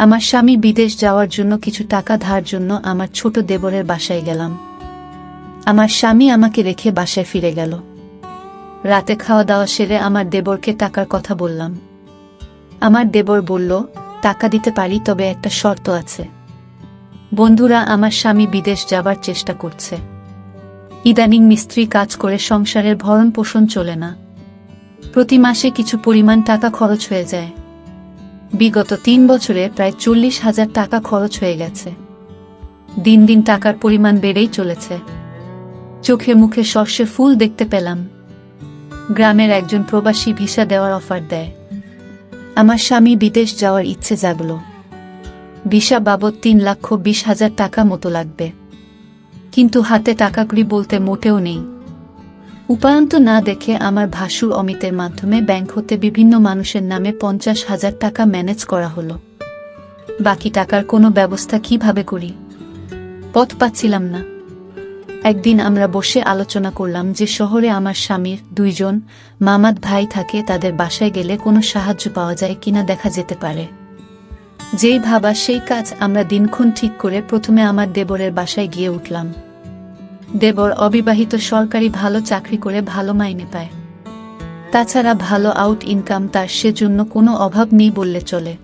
আমার স্বামী বিদেশ যাওয়ার জন্য কিছু টাকা ধার জন্য আমার ছোট দেবরের বাসায় গেলাম। আমার স্বামী আমাকে রেখে বাসায় ফিরে গেল। রাতে খাওয়া দাওয়া সেরে আমার দেবরকে টাকার কথা বললাম। আমার দেবর বলল, টাকা দিতে পারি, তবে একটা শর্ত আছে। বন্ধুরা, আমার স্বামী বিদেশ যাবার চেষ্টা করছে। ইদানিং মিস্ত্রি কাজ করে সংসারের ভরণ পোষণ চলে না। প্রতি মাসে কিছু পরিমাণ টাকা খরচ হয়ে যায়। বিগত 3 বছরে প্রায় 40,000 টাকা খরচ হয়ে গেছে। দিন দিন টাকার পরিমাণ বেড়েই চলেছে। চোখে মুখে সর্ষে ফুল দেখতে পেলাম। গ্রামের একজন প্রবাসী ভিসা দেওয়ার অফার দেয়। আমার স্বামী বিদেশ যাওয়ার ইচ্ছে জাগল। ভিসা বাবদ 3,20,000 টাকা মতো লাগবে, কিন্তু হাতে টাকাগুলি বলতে মোটেও নেই। উপায়ন্ত না দেখে আমার ভাসুর অমিতের মাধ্যমে ব্যাংক হতে বিভিন্ন মানুষের নামে 50,000 টাকা ম্যানেজ করা হলো। বাকি টাকার কোনো ব্যবস্থা কিভাবে করি, পথ পাচ্ছিলাম না। একদিন আমরা বসে আলোচনা করলাম যে শহরে আমার স্বামীর 2 জন মামাত ভাই থাকে, তাদের বাসায় গেলে কোনো সাহায্য পাওয়া যায় কিনা দেখা যেতে পারে। যেই ভাবা সেই কাজ। আমরা দিনক্ষণ ঠিক করে প্রথমে আমার দেবরের বাসায় গিয়ে উঠলাম। দেবর অবিবাহিত, সরকারি ভালো চাকরি করে ভালো মাইনে পায়। তাছাড়া ভালো আউট ইনকাম তার, সেজন্য কোনো অভাব নেই বললে চলে।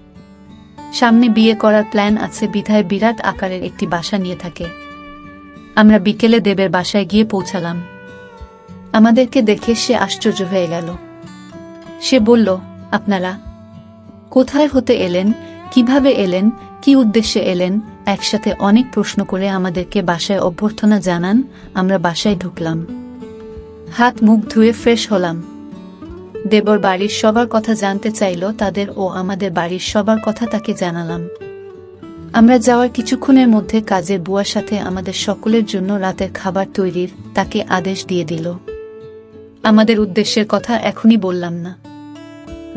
সামনে বিয়ে করার প্ল্যান আছে বিধায় বিরাট আকারের একটি বাসা নিয়ে থাকে। আমরা বিকেলে দেবের বাসায় গিয়ে পৌঁছালাম। আমাদেরকে দেখে সে আশ্চর্য হয়ে গেল। সে বলল, আপনারা কোথায় হতে এলেন, কিভাবে এলেন, কি উদ্দেশ্যে এলেন? একসাথে অনেক প্রশ্ন করে আমাদেরকে বাসায় অভ্যর্থনা জানান। আমরা বাসায় ঢুকলাম, হাত মুখ ধুয়ে ফ্রেশ হলাম। দেবর বাড়ির সবার কথা জানতে চাইল, তাদের ও আমাদের বাড়ির সবার কথা তাকে জানালাম। আমরা যাওয়ার কিছুক্ষণের মধ্যে কাজের বুয়ার সাথে আমাদের সকলের জন্য রাতের খাবার তৈরির তাকে আদেশ দিয়ে দিল। আমাদের উদ্দেশ্যের কথা এখনই বললাম না,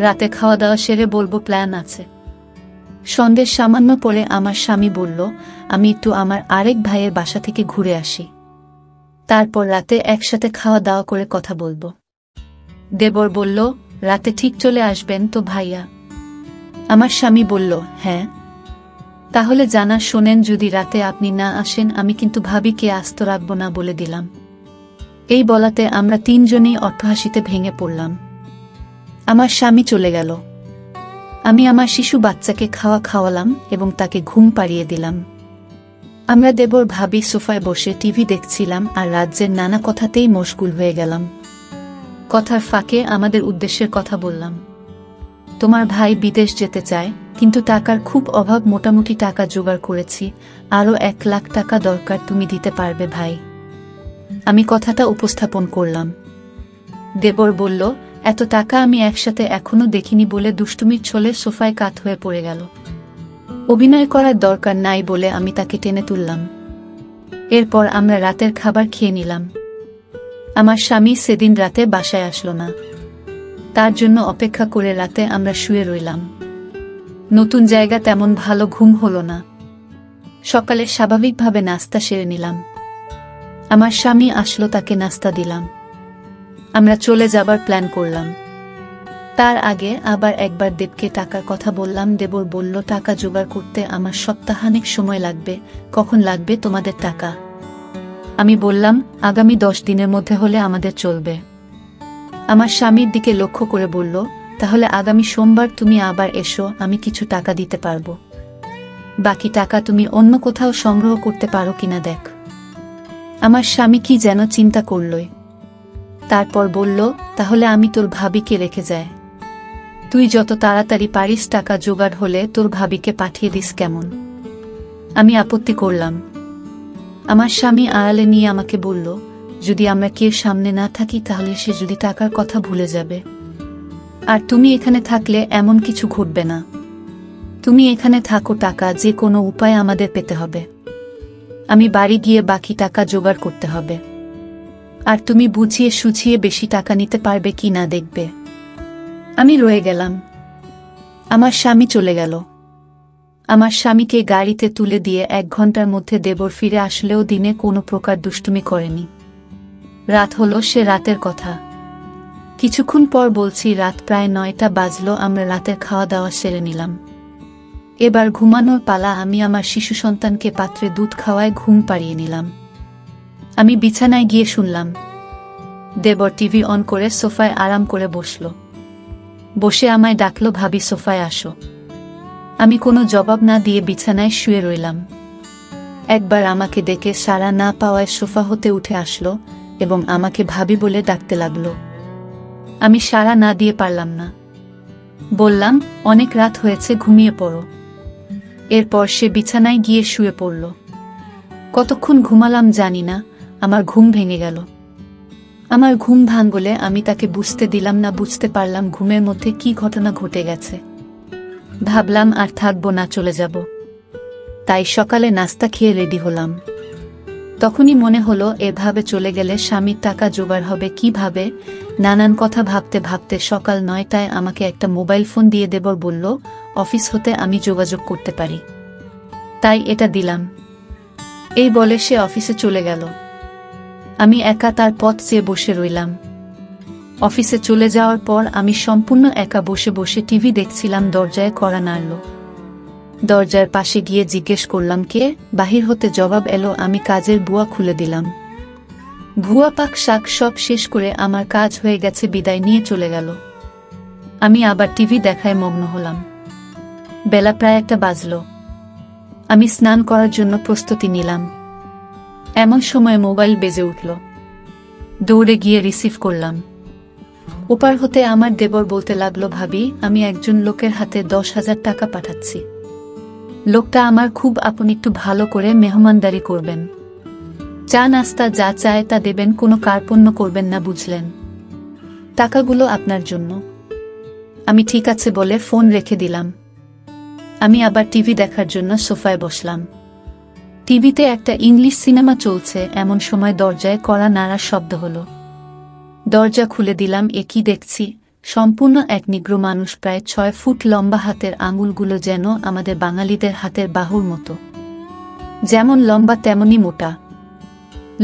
রাতে খাওয়া দাওয়া সেরে বলবো, প্ল্যান আছে। সন্ধ্যের সামান্য পরে আমার স্বামী বলল, আমি একটু আমার আরেক ভাইয়ের বাসা থেকে ঘুরে আসি, তারপর রাতে একসাথে খাওয়া দাওয়া করে কথা বলবো। দেবর বলল, রাতে ঠিক চলে আসবেন তো ভাইয়া? আমার স্বামী বলল, হ্যাঁ। তাহলে জানা শোনেন, যদি রাতে আপনি না আসেন আমি কিন্তু ভাবিকে আস্ত রাখবো না বলে দিলাম। এই বলাতে আমরা 3 জনেই অট্টহাসিতে ভেঙে পড়লাম। আমার স্বামী চলে গেল। আমি আমার শিশু বাচ্চাকে খাওয়ালাম এবং তাকে ঘুম পাড়িয়ে দিলাম। আমরা দেবর ভাবি সোফায় বসে টিভি দেখছিলাম আর রাজ্যের নানা কথাতেই মশগুল হয়ে গেলাম। কথার ফাঁকে আমাদের উদ্দেশ্যের কথা বললাম। তোমার ভাই বিদেশ যেতে চায়, কিন্তু টাকার খুব অভাব। মোটামুটি টাকা জোগাড় করেছি, আরও 1 লাখ টাকা দরকার, তুমি দিতে পারবে ভাই? আমি কথাটা উপস্থাপন করলাম। দেবর বলল, এত টাকা আমি একসাথে এখনো দেখিনি বলে দুষ্টুমির ছলে সোফায় কাত হয়ে পড়ে গেল। অভিনয় করার দরকার নাই বলে আমি তাকে টেনে তুললাম। এরপর আমরা রাতের খাবার খেয়ে নিলাম। আমার স্বামী সেদিন রাতে বাসায় আসলো না। তার জন্য অপেক্ষা করে রাতে আমরা শুয়ে রইলাম। নতুন জায়গা, তেমন ভালো ঘুম হলো না। সকালে স্বাভাবিকভাবে নাস্তা সেরে নিলাম। আমার স্বামী আসলো, তাকে নাস্তা দিলাম। আমরা চলে যাবার প্ল্যান করলাম। তার আগে আবার একবার দেবকে টাকার কথা বললাম। দেবর বলল, টাকা জোগাড় করতে আমার সপ্তাহানেক সময় লাগবে। কখন লাগবে তোমাদের টাকা? আমি বললাম, আগামী 10 দিনের মধ্যে হলে আমাদের চলবে। আমার স্বামীর দিকে লক্ষ্য করে বলল, তাহলে আগামী সোমবার তুমি আবার এসো, আমি কিছু টাকা দিতে পারবো। বাকি টাকা তুমি অন্য কোথাও সংগ্রহ করতে পারো কিনা দেখ। আমার স্বামী কি যেন চিন্তা করলই, তারপর বলল, তাহলে আমি তোর ভাবিকে রেখে যাই। তুই যত তাড়াতাড়ি পারিস টাকা জোগাড় হলে তোর ভাবিকে পাঠিয়ে দিস, কেমন? আমি আপত্তি করলাম। আমার স্বামী আড়ালে নিয়ে আমাকে বলল, যদি আমরা কেউ সামনে না থাকি তাহলে সে যদি টাকার কথা ভুলে যাবে। আর তুমি এখানে থাকলে এমন কিছু ঘটবে না। তুমি এখানে থাকো, টাকা যে কোনো উপায়ে আমাদের পেতে হবে। আমি বাড়ি গিয়ে বাকি টাকা জোগাড় করতে হবে। আর তুমি বুঝিয়ে সুঝিয়ে বেশি টাকা নিতে পারবে কি না দেখবে। আমি রয়ে গেলাম। আমার স্বামী চলে গেল। আমার স্বামীকে গাড়িতে তুলে দিয়ে 1 ঘন্টার মধ্যে দেবর ফিরে আসলেও দিনে কোনো প্রকার দুষ্টুমি করেনি। রাত হলো, সে রাতের কথা। কিছুক্ষণ পর বলছি, রাত প্রায় 9টা বাজলো। আমরা রাতের খাওয়া দাওয়া সেরে নিলাম। এবার ঘুমানোর পালা। আমি আমার শিশু সন্তানকে পাত্রে দুধ খাওয়ায় ঘুম পাড়িয়ে নিলাম। আমি বিছানায় গিয়ে শুনলাম দেবর টিভি অন করে সোফায় আরাম করে বসল। বসে আমায় ডাকল, ভাবি সোফায় আসো। আমি কোনো জবাব না দিয়ে বিছানায় শুয়ে রইলাম। একবার আমাকে ডেকে সাড়া না পাওয়ায় সোফা হতে উঠে আসলো এবং আমাকে ভাবি বলে ডাকতে লাগল। আমি সাড়া না দিয়ে পারলাম না। বললাম, অনেক রাত হয়েছে, ঘুমিয়ে পড়ো। এরপর সে বিছানায় গিয়ে শুয়ে পড়ল। কতক্ষণ ঘুমালাম জানি না, আমার ঘুম ভেঙে গেল। আমার ঘুম ভাঙলে আমি তাকে বুঝতে দিলাম না। বুঝতে পারলাম ঘুমের মধ্যে কি ঘটনা ঘটে গেছে। ভাবলাম আর থাকবো না, চলে যাব। তাই সকালে নাস্তা খেয়ে রেডি হলাম। তখনই মনে হলো এভাবে চলে গেলে স্বামীর টাকা জোগাড় হবে কিভাবে। নানান কথা ভাবতে ভাবতে সকাল 9টায় আমাকে একটা মোবাইল ফোন দিয়ে দেবর বলল অফিস হতে আমি যোগাযোগ করতে পারি, তাই এটা দিলাম। এই বলে সে অফিসে চলে গেল। আমি একা তার পথ চেয়ে বসে রইলাম। অফিসে চলে যাওয়ার পর আমি সম্পূর্ণ একা বসে বসে টিভি দেখছিলাম। দরজায় কড়া নাড়ল। দরজার পাশে গিয়ে জিজ্ঞেস করলাম কে। বাহির হতে জবাব এলো, আমি কাজের বুয়া খুলে দিলাম। ভুয়া পাক শাক সব শেষ করে আমার কাজ হয়ে গেছে বিদায় নিয়ে চলে গেল। আমি আবার টিভি দেখায় মগ্ন হলাম। বেলা প্রায় 1টা বাজল। আমি স্নান করার জন্য প্রস্তুতি নিলাম। এমন সময় মোবাইল বেজে উঠল। দৌড়ে গিয়ে রিসিভ করলাম। ওপার হতে আমার দেবর বলতে লাগলো, ভাবি আমি একজন লোকের হাতে 10,000 টাকা পাঠাচ্ছি। লোকটা আমার খুব আপন, একটু ভালো করে মেহমানদারি করবেন। চা নাস্তা যা চায় তা দেবেন, কোনো কার্পণ্য করবেন না, বুঝলেন? টাকাগুলো আপনার জন্য। আমি ঠিক আছে বলে ফোন রেখে দিলাম। আমি আবার টিভি দেখার জন্য সোফায় বসলাম। টিভিতে একটা ইংলিশ সিনেমা চলছে। এমন সময় দরজায় কড়া নাড়ার শব্দ হলো। দরজা খুলে দিলাম। এ কি দেখছি! সম্পূর্ণ এক নিগ্রো মানুষ, প্রায় 6 ফুট লম্বা। হাতের আঙুলগুলো যেন আমাদের বাঙালিদের হাতের বাহুর মতো, যেমন লম্বা তেমনি মোটা।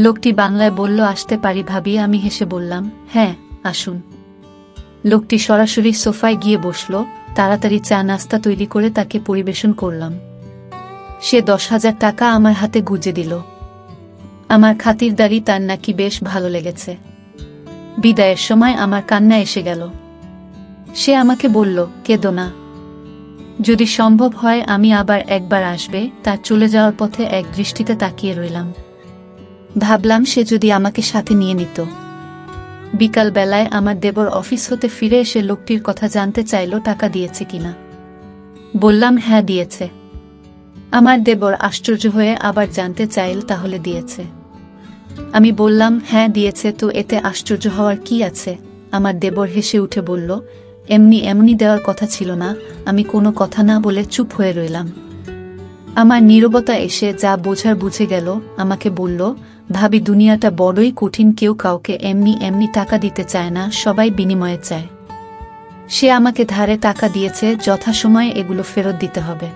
লোকটি বাংলায় বলল, আসতে পারি ভাবি? আমি হেসে বললাম, হ্যাঁ আসুন। লোকটি সরাসরি সোফায় গিয়ে বসল। তাড়াতাড়ি চা নাস্তা তৈরি করে তাকে পরিবেশন করলাম। সে 10,000 টাকা আমার হাতে গুজে দিল। আমার খাতিরদারি তার নাকি বেশ ভালো লেগেছে। বিদায়ের সময় আমার কান্না এসে গেল। সে আমাকে বলল, কেঁদো না, যদি সম্ভব হয় আমি আবার একবার আসবে। তার চলে যাওয়ার পথে এক দৃষ্টিতে তাকিয়ে রইলাম। ভাবলাম সে যদি আমাকে সাথে নিয়ে নিত। বিকাল বেলায় আমার দেবর অফিস হতে ফিরে এসে লোকটির কথা জানতে চাইল টাকা দিয়েছে কিনা। বললাম হ্যাঁ দিয়েছে। আমার দেবর আশ্চর্য হয়ে আবার জানতে চাইল তাহলে দিয়েছে। আমি বললাম হ্যাঁ দিয়েছে, তো এতে আশ্চর্য হওয়ার কি আছে? আমার দেবর হেসে উঠে বলল, এমনি এমনি দেওয়ার কথা ছিল না। আমি কোনো কথা না বলে চুপ হয়ে রইলাম। আমার নীরবতা এসে যা বোঝার বুঝে গেল। আমাকে বলল, ভাবি দুনিয়াটা বড়ই কঠিন, কেউ কাউকে এমনি এমনি টাকা দিতে চায় না, সবাই বিনিময়ে চায়। সে আমাকে ধারে টাকা দিয়েছে, যথাসময়ে এগুলো ফেরত দিতে হবে।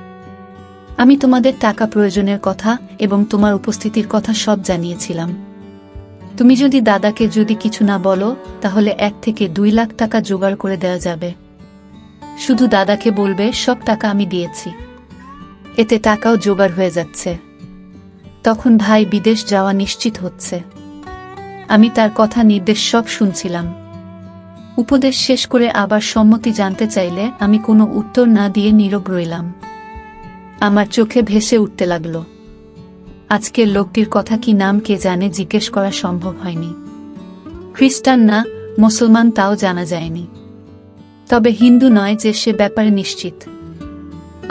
আমি তোমাদের টাকা প্রয়োজনের কথা এবং তোমার উপস্থিতির কথা সব জানিয়েছিলাম। তুমি যদি দাদাকে যদি কিছু না বলো তাহলে 1 থেকে 2 লাখ টাকা জোগাড় করে দেওয়া যাবে। শুধু দাদাকে বলবে সব টাকা আমি দিয়েছি, এতে টাকাও জোগাড় হয়ে যাচ্ছে। তখন ভাই বিদেশ যাওয়া নিশ্চিত হচ্ছে। আমি তার কথা নির্দেশ সব শুনছিলাম। উপদেশ শেষ করে আবার সম্মতি জানতে চাইলে আমি কোনো উত্তর না দিয়ে নীরব রইলাম। আমার চোখে ভেসে উঠতে লাগলো। আজকের লোকটির কথা কি নাম কে জানে, জিজ্ঞেস করা সম্ভব হয়নি। খ্রিস্টান না মুসলমান তাও জানা যায়নি, তবে হিন্দু নয় যে সে ব্যাপারে নিশ্চিত।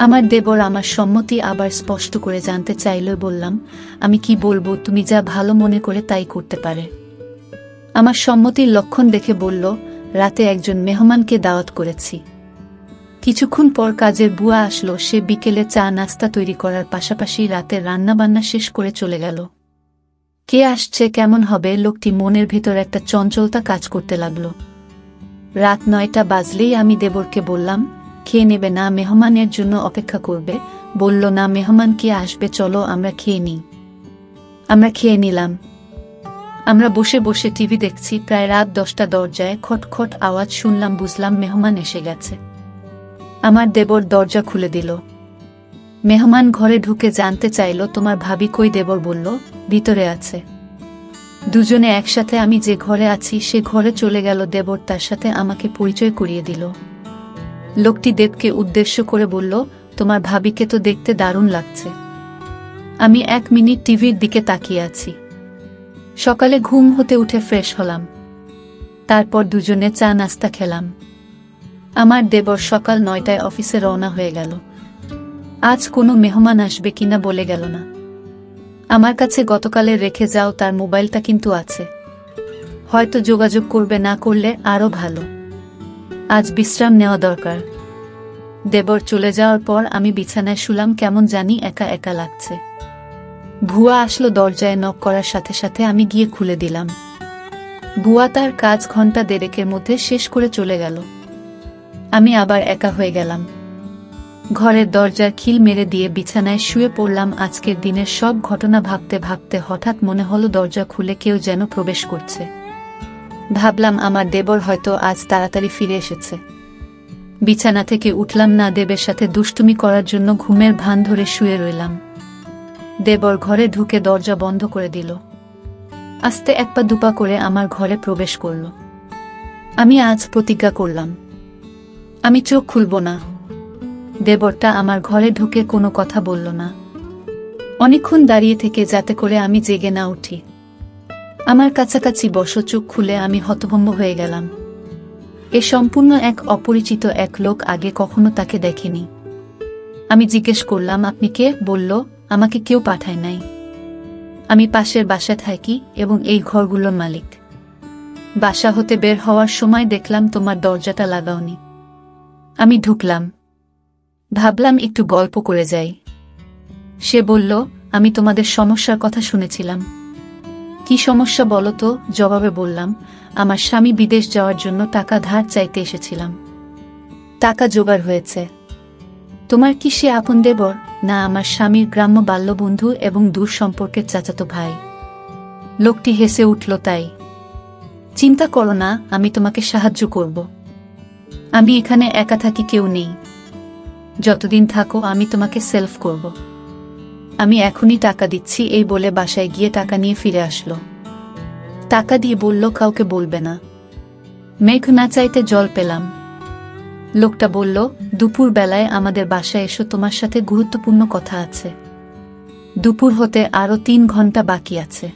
আমার দেবর আমার সম্মতি আবার স্পষ্ট করে জানতে চাইল। বললাম, আমি কি বলবো, তুমি যা ভালো মনে করে তাই করতে পারে। আমার সম্মতির লক্ষণ দেখে বলল, রাতে একজন মেহমানকে দাওয়াত করেছি। কিছুক্ষণ পর কাজের বুয়া আসলো। সে বিকেলে চা নাস্তা তৈরি করার পাশাপাশি রাতের রান্নাবান্না শেষ করে চলে গেল। কে আসছে, কেমন হবে, লোকটি মনের ভেতর একটা চঞ্চলতা কাজ করতে লাগলো। রাত 9টা বাজলেই আমি দেবরকে বললাম, খেয়ে নেবে না, মেহমানের জন্য অপেক্ষা করবে? বলল, না, মেহমান কে আসবে, চলো আমরা খেয়ে নিই। আমরা খেয়ে নিলাম। আমরা বসে বসে টিভি দেখছি। প্রায় রাত 10টা। দরজায় খটখট আওয়াজ শুনলাম। বুঝলাম মেহমান এসে গেছে। আমার দেবর দরজা খুলে দিল। মেহমান ঘরে ঢুকে জানতে চাইল তোমার ভাবি কই। দেবর বলল ভিতরে আছে। দুজনে একসাথে আমি যে ঘরে আছি সে ঘরে চলে গেল। দেবর তার সাথে আমাকে পরিচয় করিয়ে দিল। লোকটি দেবকে উদ্দেশ্য করে বলল, তোমার ভাবিকে তো দেখতে দারুণ লাগছে। আমি 1 মিনিট টিভির দিকে তাকিয়ে আছি। সকালে ঘুম হতে উঠে ফ্রেশ হলাম। তারপর দুজনে চা নাস্তা খেলাম। আমার দেবর সকাল 9টায় অফিসে রওনা হয়ে গেল। আজ কোনো মেহমান আসবে কিনা বলে গেল না। আমার কাছে গতকালে রেখে যাও তার মোবাইলটা কিন্তু আছে। হয়তো যোগাযোগ করবে, না করলে আরো ভালো। আজ বিশ্রাম নেওয়া দরকার। দেবর চলে যাওয়ার পর আমি বিছানায় শুলাম। কেমন জানি একা একা লাগছে। ভুয়া আসলো দরজায় নক করার সাথে সাথে আমি গিয়ে খুলে দিলাম। ভুয়া তার কাজ ঘন্টা 1.5-এর মধ্যে শেষ করে চলে গেল। আমি আবার একা হয়ে গেলাম। ঘরের দরজার খিল মেরে দিয়ে বিছানায় শুয়ে পড়লাম। আজকের দিনের সব ঘটনা ভাবতে ভাবতে হঠাৎ মনে হলো দরজা খুলে কেউ যেন প্রবেশ করছে। ভাবলাম আমার দেবর হয়তো আজ তাড়াতাড়ি ফিরে এসেছে। বিছানা থেকে উঠলাম না। দেবের সাথে দুষ্টুমি করার জন্য ঘুমের ভান ধরে শুয়ে রইলাম। দেবর ঘরে ঢুকে দরজা বন্ধ করে দিল। আস্তে 1 পা 2 পা করে আমার ঘরে প্রবেশ করল। আমি আজ প্রতিজ্ঞা করলাম, আমি চোখ খুলব না। দেবরটা আমার ঘরে ঢুকে কোনো কথা বলল না। অনেকক্ষণ দাঁড়িয়ে থেকে যাতে করে আমি জেগে না উঠি। আমার কাছাকাছি বসো। চোখ খুলে আমি হতভম্ব হয়ে গেলাম। এ সম্পূর্ণ এক অপরিচিত এক লোক। আগে কখনো তাকে দেখেনি। আমি জিজ্ঞেস করলাম, আপনি কে? বলল, আমাকে কেউ পাঠায় নাই। আমি পাশের বাসায় থাকি এবং এই ঘরগুলোর মালিক। বাসা হতে বের হওয়ার সময় দেখলাম তোমার দরজাটা লাগাওনি। আমি ঢুকলাম। ভাবলাম একটু গল্প করে যাই। সে বলল, আমি তোমাদের সমস্যার কথা শুনেছিলাম। কি সমস্যা বলো তো? জবাবে বললাম, আমার স্বামী বিদেশ যাওয়ার জন্য টাকা ধার চাইতে এসেছিলাম। টাকা জোগাড় হয়েছে। তোমার কি সে আপন দেবর? না, আমার স্বামীর গ্রাম্য বাল্যবন্ধু এবং দূর সম্পর্কের চাচাতো ভাই। লোকটি হেসে উঠল। তাই? চিন্তা করো না, আমি তোমাকে সাহায্য করব। আমি এখানে একা থাকি, কেউ নেই। যতদিন থাকো আমি তোমাকে সেলফ করব। আমি এখনই টাকা দিচ্ছি। এই বলে বাসায় গিয়ে টাকা নিয়ে ফিরে আসলো। টাকা দিয়ে বলল, কাউকে বলবে না। মেঘ না চাইতে জল পেলাম। লোকটা বলল, দুপুর বেলায় আমাদের বাসায় এসো, তোমার সাথে গুরুত্বপূর্ণ কথা আছে। দুপুর হতে আরো 3 ঘন্টা বাকি আছে।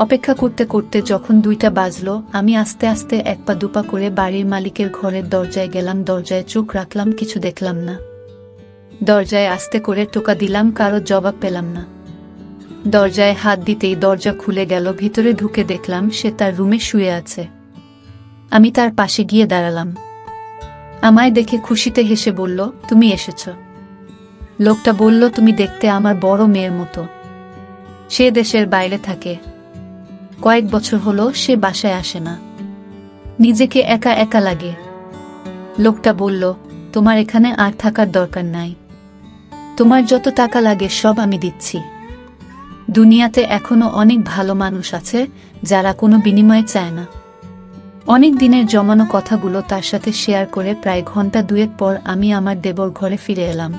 অপেক্ষা করতে করতে যখন 2টা বাজলো, আমি আস্তে আস্তে 1 পা 2 পা করে বাড়ির মালিকের ঘরের দরজায় গেলাম। দরজায় চোখ রাখলাম, কিছু দেখলাম না। দরজায় আস্তে করে টোকা দিলাম, কারো জবাব পেলাম না। দরজায় হাত দিতেই দরজা খুলে গেল। ভিতরে ঢুকে দেখলাম সে তার রুমে শুয়ে আছে। আমি তার পাশে গিয়ে দাঁড়ালাম। আমায় দেখে খুশিতে হেসে বলল, তুমি এসেছ। লোকটা বলল, তুমি দেখতে আমার বড় মেয়ের মতো। সে দেশের বাইরে থাকে। কয়েক বছর হলো সে বাসায় আসে না। নিজেকে একা একা লাগে। লোকটা বলল, তোমার এখানে আর থাকার দরকার নাই। তোমার যত টাকা লাগে সব আমি দিচ্ছি। দুনিয়াতে এখনো অনেক ভালো মানুষ আছে যারা কোনো বিনিময় চায় না। অনেক দিনের জমানো কথাগুলো তার সাথে শেয়ার করে প্রায় ঘন্টা 2 পর আমি আমার দেবর ঘরে ফিরে এলাম।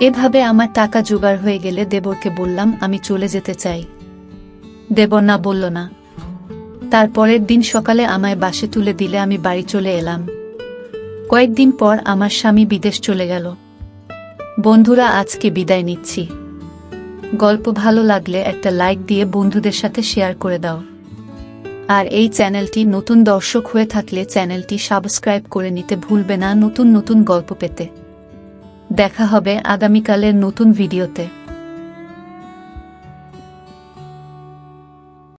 এভাবে আমার টাকা জোগাড় হয়ে গেলে দেবরকে বললাম, আমি চলে যেতে চাই। দেবর না বলল না। তারপরের দিন সকালে আমায় বাসে তুলে দিলে আমি বাড়ি চলে এলাম। কয়েকদিন পর আমার স্বামী বিদেশ চলে গেল। বন্ধুরা, আজকে বিদায় নিচ্ছি। গল্প ভালো লাগলে একটা লাইক দিয়ে বন্ধুদের সাথে শেয়ার করে দাও। আর এই চ্যানেলটি নতুন দর্শক হয়ে থাকলে চ্যানেলটি সাবস্ক্রাইব করে নিতে ভুলবে না নতুন নতুন গল্প পেতে। দেখা হবে আগামীকালের নতুন ভিডিওতে।